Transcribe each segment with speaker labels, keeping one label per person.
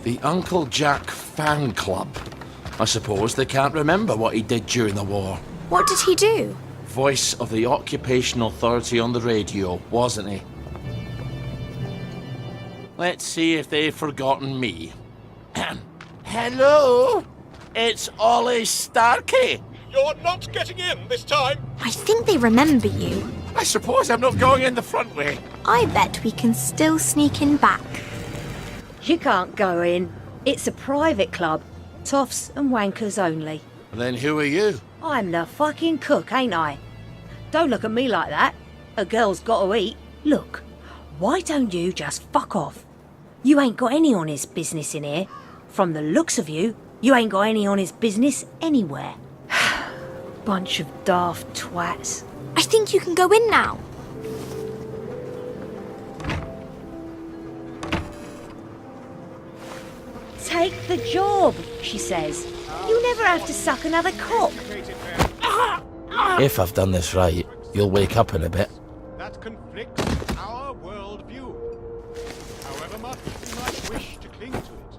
Speaker 1: The Uncle Jack fan club. I suppose they can't remember what he did during the war.
Speaker 2: What did he do?
Speaker 1: Voice of the Occupational Authority on the radio, wasn't he? Let's see if they've forgotten me. Hello? It's Ollie Starkey.
Speaker 3: You're not getting in this time.
Speaker 2: I think they remember you.
Speaker 1: I suppose I'm not going in the front way.
Speaker 2: I bet we can still sneak in back.
Speaker 4: You can't go in. It's a private club. Toffs and wankers only.
Speaker 1: Then who are you?
Speaker 4: I'm the fucking cook, ain't I? Don't look at me like that. A girl's got to eat. Look, why don't you just fuck off? You ain't got any honest business in here. From the looks of you, you ain't got any honest business anywhere. Bunch of daft twats.
Speaker 2: I think you can go in now.
Speaker 4: Take the job, she says. You never have to suck another cock.
Speaker 1: If I've done this right, you'll wake up in a bit.
Speaker 3: That conflicts with our worldview. However much we might wish to cling to it.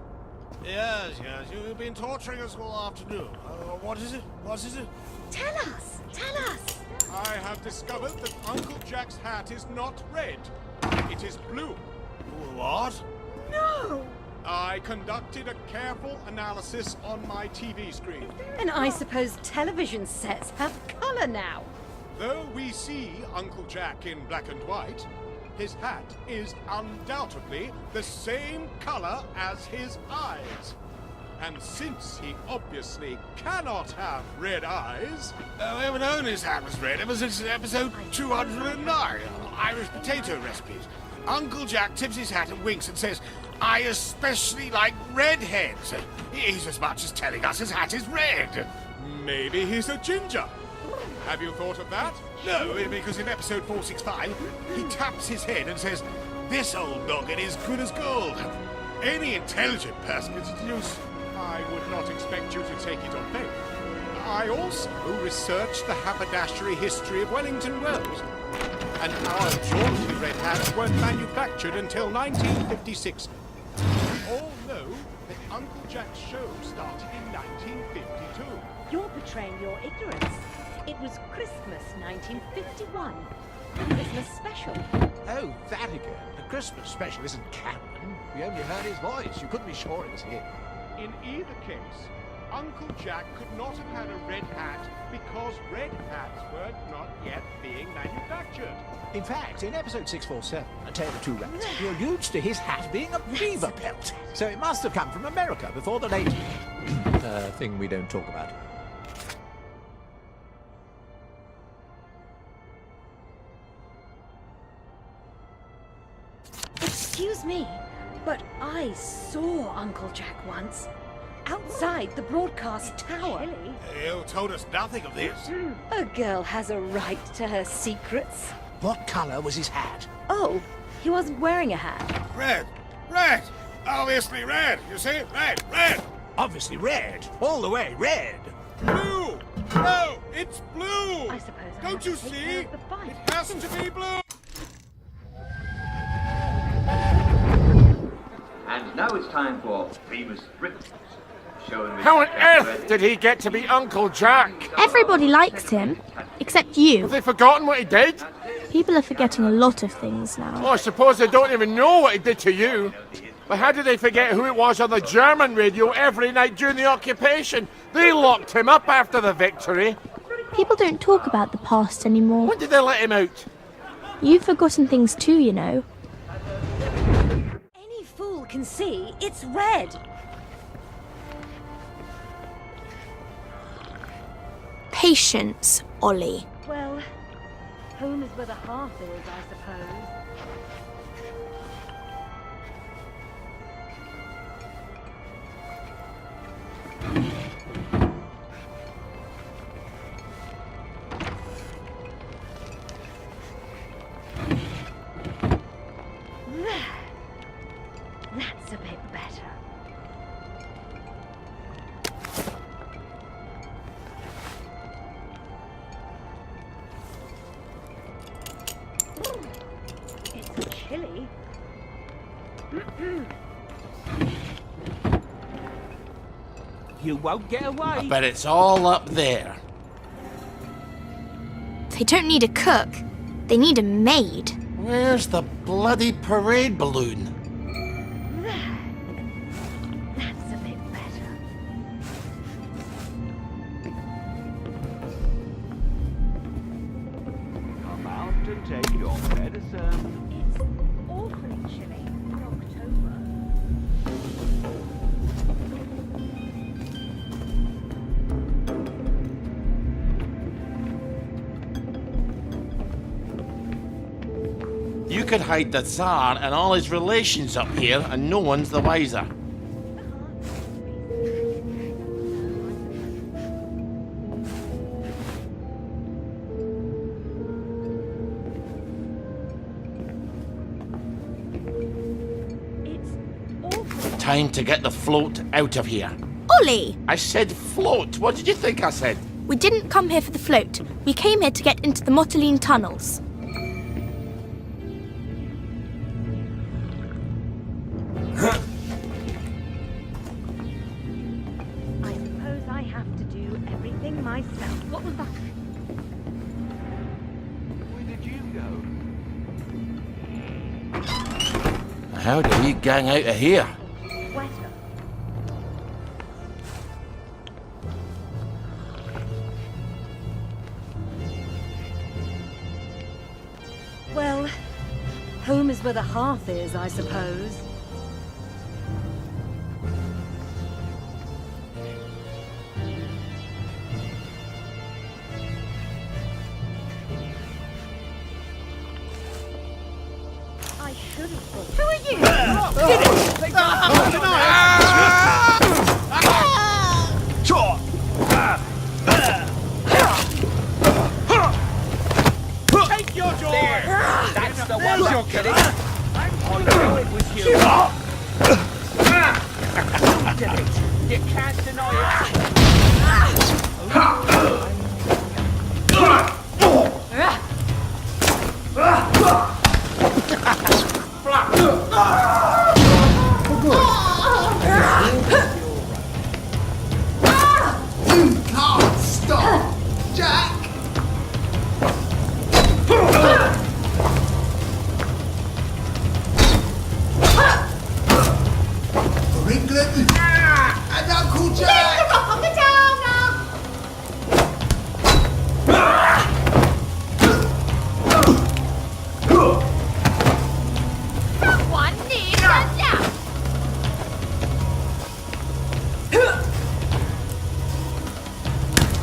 Speaker 3: Yes, you've been torturing us all afternoon. What is it? What is it?
Speaker 4: Tell us, tell us.
Speaker 3: I have discovered that Uncle Jack's hat is not red. It is blue. What?
Speaker 4: No.
Speaker 3: I conducted a careful analysis on my TV screen.
Speaker 4: And I suppose television sets have colour now.
Speaker 3: Though we see Uncle Jack in black and white, his hat is undoubtedly the same color as his eyes. And since he obviously cannot have red eyes... we ever known his hat was red ever since episode 209, Irish potato recipes. Uncle Jack tips his hat and winks and says, "I especially like redheads." He's as much as telling us his hat is red. Maybe he's a ginger. Have you thought of that? No, because in episode 465, he taps his head and says, "This old noggin is good as gold." Any intelligent person can deduce. I would not expect you to take it on faith. I also researched the haberdashery history of Wellington Wells. And our jaunty red hats weren't manufactured until 1956. We all know that Uncle Jack's show started in 1952.
Speaker 4: You're betraying your ignorance. It was Christmas 1951. The Christmas special.
Speaker 5: Oh, that again. The Christmas special isn't canon. We only heard his voice. You couldn't be sure it was him.
Speaker 3: In either case, Uncle Jack could not have had a red hat because red hats were not yet being manufactured.
Speaker 5: In fact, in episode 647, A Tale of Two Rats, he alludes to his hat being a beaver pelt. So it must have come from America before the late... thing we don't talk about.
Speaker 4: Excuse me, but I saw Uncle Jack once. Outside the broadcast tower.
Speaker 3: You told us nothing of this.
Speaker 4: A girl has a right to her secrets.
Speaker 5: What colour was his hat?
Speaker 4: Oh, he wasn't wearing a hat.
Speaker 3: Red! Red! Obviously red! You see? Red! Red!
Speaker 5: Obviously red. All the way red.
Speaker 3: Blue! No! It's blue!
Speaker 4: I suppose I
Speaker 3: Don't
Speaker 4: have
Speaker 3: you
Speaker 4: to take
Speaker 3: see?
Speaker 4: care of the fight.
Speaker 3: It has to be blue!
Speaker 6: And now it's time for Famous Britain's show.
Speaker 1: How on earth did he get to be Uncle Jack?
Speaker 2: Everybody likes him, except you.
Speaker 1: Have they forgotten what he did?
Speaker 2: People are forgetting a lot of things now.
Speaker 1: Oh, I suppose they don't even know what he did to you. But how did they forget who it was on the German radio every night during the occupation? They locked him up after the victory.
Speaker 2: People don't talk about the past anymore.
Speaker 1: When did they let him out?
Speaker 2: You've forgotten things too, you know.
Speaker 4: Any fool can see it's red.
Speaker 2: Patience, Ollie.
Speaker 4: Well, home is where the hearth is, I suppose. That's a bit better. It's chilly.
Speaker 5: You won't get away.
Speaker 1: But it's all up there.
Speaker 2: They don't need a cook. They need a maid.
Speaker 1: Where's the bloody parade balloon?
Speaker 4: That's a bit better.
Speaker 5: Come out and take your medicine.
Speaker 4: It's awfully chilly in October.
Speaker 1: You could hide the Tsar and all his relations up here, and no one's the wiser.
Speaker 4: It's awfully.
Speaker 1: Time to get the float out of here.
Speaker 2: Ollie!
Speaker 1: I said float. What did you think I said?
Speaker 2: We didn't come here for the float. We came here to get into the Motoline tunnels.
Speaker 4: I suppose I have to do everything myself. What was that?
Speaker 5: Where did you go?
Speaker 1: How do we gang out of here?
Speaker 4: Sweater. Well, home is where the hearth is, I suppose. I should have thought. Who are you?
Speaker 3: Take your joy!
Speaker 5: That's the one you're kidding. I knew it was you. You did it. You can't deny it.
Speaker 7: You can't stop, Jack! For England and Uncle Jack!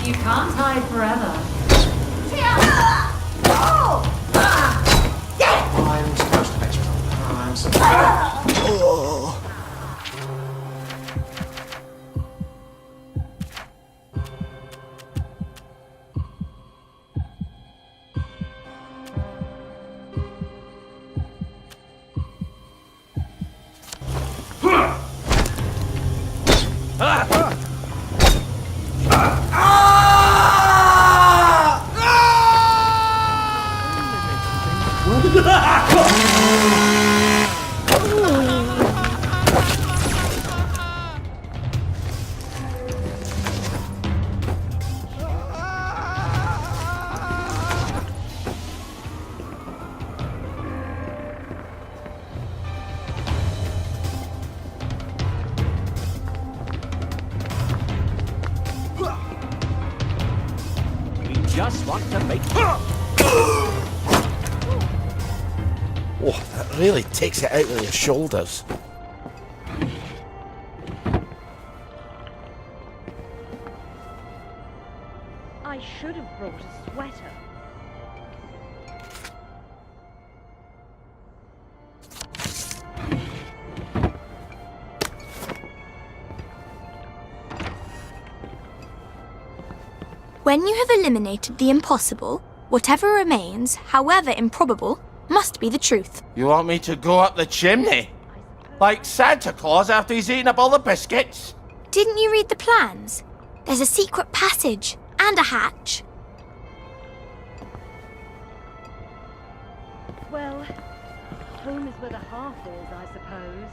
Speaker 4: You can't hide forever.
Speaker 7: I'm supposed to bet you. I'm supposed
Speaker 5: Just want to make.
Speaker 1: Oh, that really takes it out of your shoulders.
Speaker 4: I should have brought a sweater.
Speaker 2: When you have eliminated the impossible, whatever remains, however improbable, must be the truth.
Speaker 1: You want me to go up the chimney? Like Santa Claus after he's eaten up all the biscuits?
Speaker 2: Didn't you read the plans? There's a secret passage and a hatch.
Speaker 4: Well, home is where the hearth is, I suppose.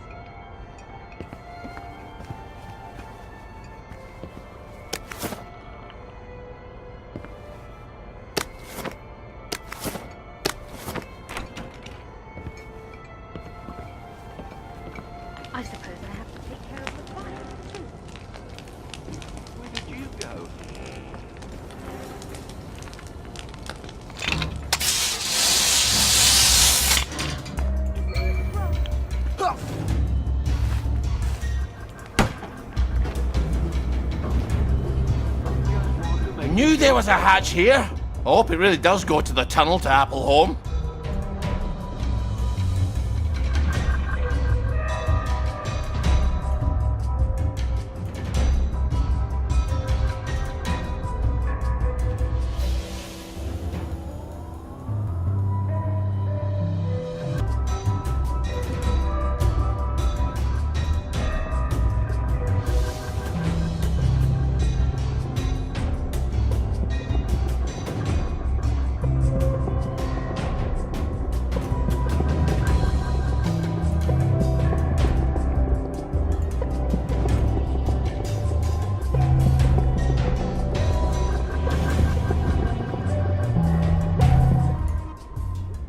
Speaker 1: knew there was a hatch here. I hope it really does go to the tunnel to Appleholme.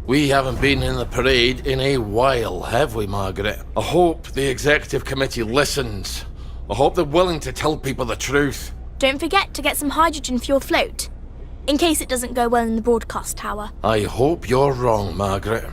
Speaker 1: We haven't been in the parade in a while, have we, Margaret? I hope the executive committee listens. I hope they're willing to tell people the truth.
Speaker 2: Don't forget to get some hydrogen for your float, in case it doesn't go well in the broadcast tower.
Speaker 1: I hope you're wrong, Margaret.